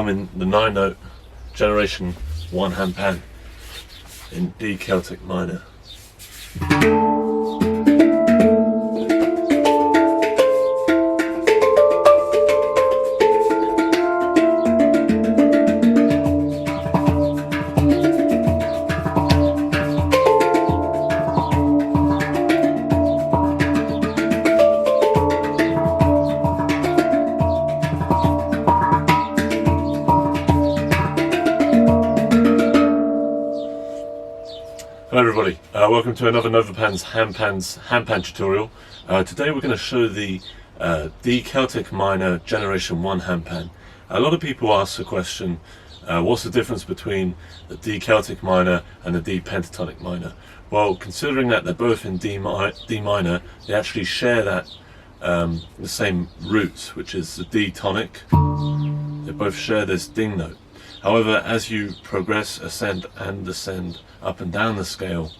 performing the 9-note Generation 1 handpan in D Celtic minor. Hello everybody, welcome to another NovaPans Handpans handpan tutorial. Today we're going to show the D Celtic minor Generation 1 handpan. A lot of people ask the question, what's the difference between the D Celtic minor and the D Pentatonic minor? Well, considering that they're both in D minor, they actually share that the same root, which is the D tonic. They both share this ding note. However, as you progress, ascend and descend up and down the scale,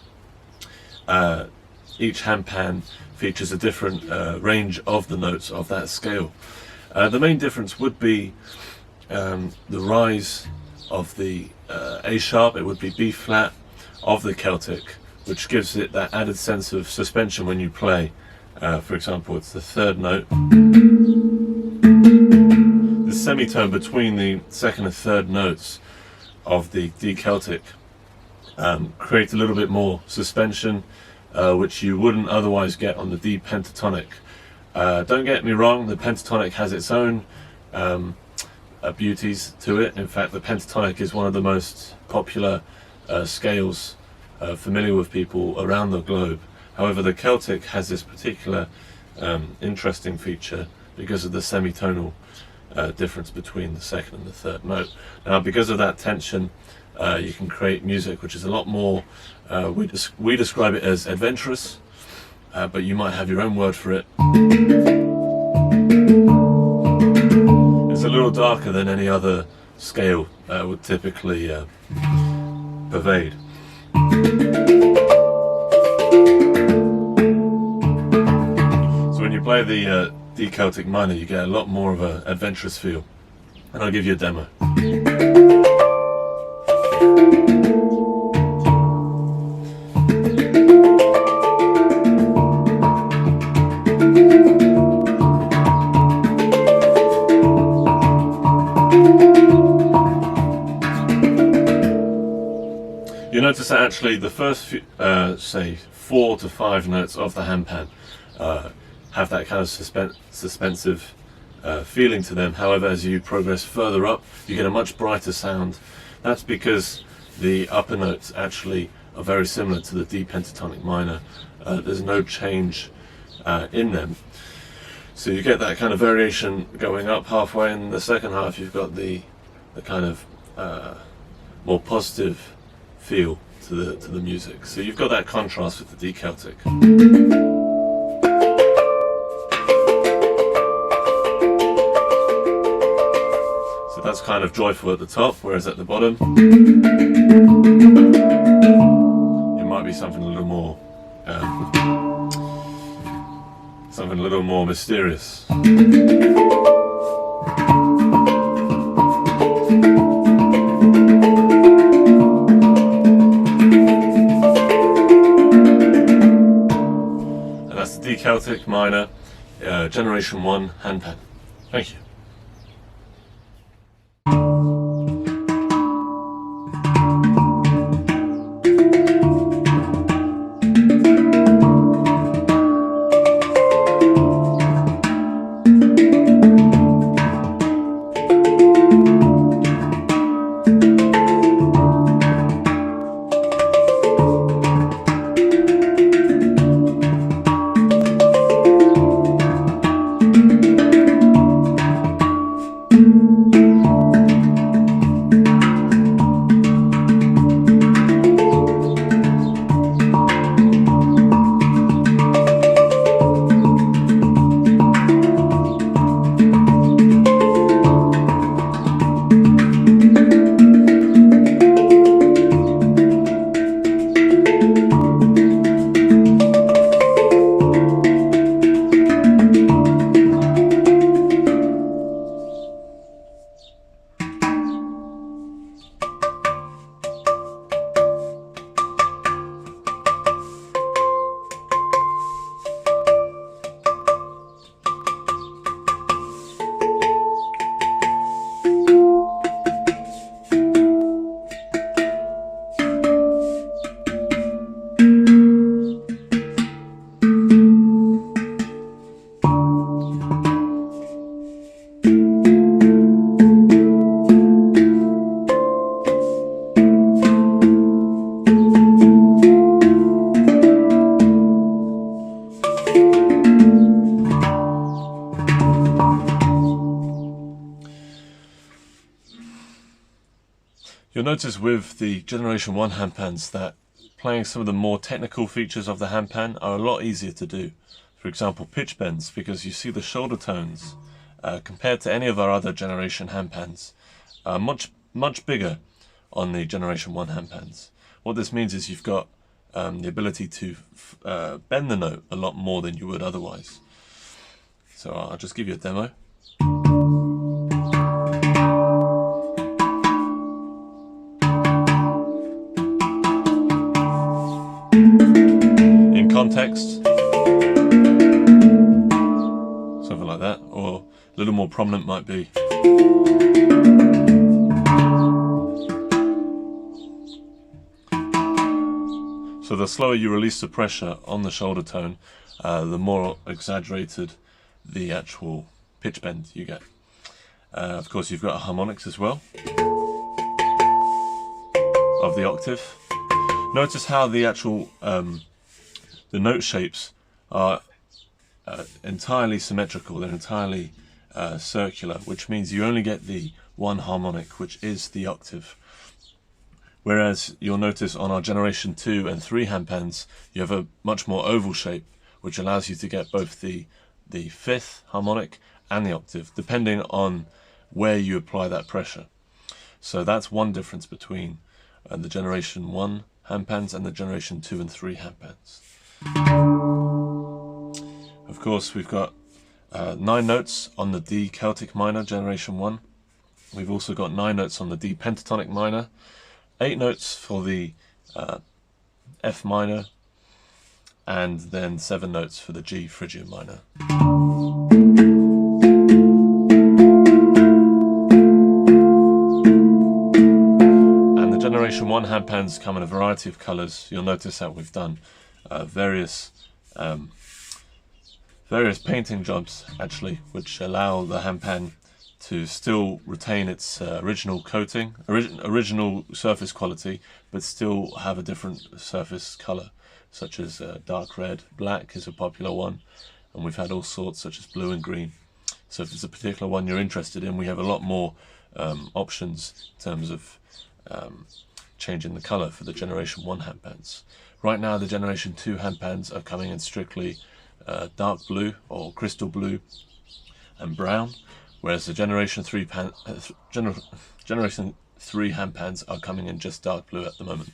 each handpan features a different range of the notes of that scale. The main difference would be the rise of the A sharp. It would be B flat of the Celtic, which gives it that added sense of suspension when you play. For example, it's the third note. The semitone between the second and third notes of the D Celtic creates a little bit more suspension, which you wouldn't otherwise get on the D Pentatonic. Don't get me wrong, the Pentatonic has its own beauties to it. In fact, the Pentatonic is one of the most popular scales familiar with people around the globe. However, the Celtic has this particular interesting feature because of the semitonal difference between the second and the third note. Now, because of that tension, you can create music which is a lot more, we describe it as adventurous, but you might have your own word for it. It's a little darker than any other scale would typically pervade. So when you play the D Celtic minor, you get a lot more of an adventurous feel, and I'll give you a demo. You notice that actually the first few, say 4 to 5 notes of the handpan have that kind of suspensive feeling to them. However, as you progress further up, you get a much brighter sound. That's because the upper notes actually are very similar to the D Pentatonic minor. There's no change in them. So you get that kind of variation going up halfway, and in the second half you've got the kind of more positive feel to the music. So you've got that contrast with the D Celtic. So that's kind of joyful at the top, whereas at the bottom it might be something a little more mysterious. D Celtic minor, Generation 1 handpan. Thank you. notice with the Generation 1 handpans that playing some of the more technical features of the handpan are a lot easier to do. For example, pitch bends, because you see the shoulder tones compared to any of our other Generation handpans are much bigger on the Generation 1 handpans. What this means is you've got the ability to bend the note a lot more than you would otherwise. So I'll just give you a demo. In context, something like that, or a little more prominent might be. So the slower you release the pressure on the shoulder tone, the more exaggerated the actual pitch bend you get. Of course, you've got harmonics as well of the octave. Notice how the actual the note shapes are entirely symmetrical. They're entirely circular, which means you only get the one harmonic, which is the octave. Whereas you'll notice on our Generation 2 and 3 handpans, you have a much more oval shape, which allows you to get both the fifth harmonic and the octave, depending on where you apply that pressure. So that's one difference between the Generation 1 handpans and the Generation 2 and 3 handpans. Of course, we've got 9 notes on the D Celtic minor, Generation 1. We've also got 9 notes on the D pentatonic minor, 8 notes for the F minor, and then 7 notes for the G Phrygian minor. And the Generation 1 handpans come in a variety of colours. You'll notice that we've done various painting jobs actually, which allow the handpan to still retain its original coating, original surface quality, but still have a different surface colour, such as dark red. Black is a popular one, and we've had all sorts such as blue and green. So if there's a particular one you're interested in, we have a lot more options in terms of changing the colour for the Generation 1 handpans. Right now the Generation 2 handpans are coming in strictly dark blue or crystal blue and brown, whereas the Generation 3 handpans are coming in just dark blue at the moment.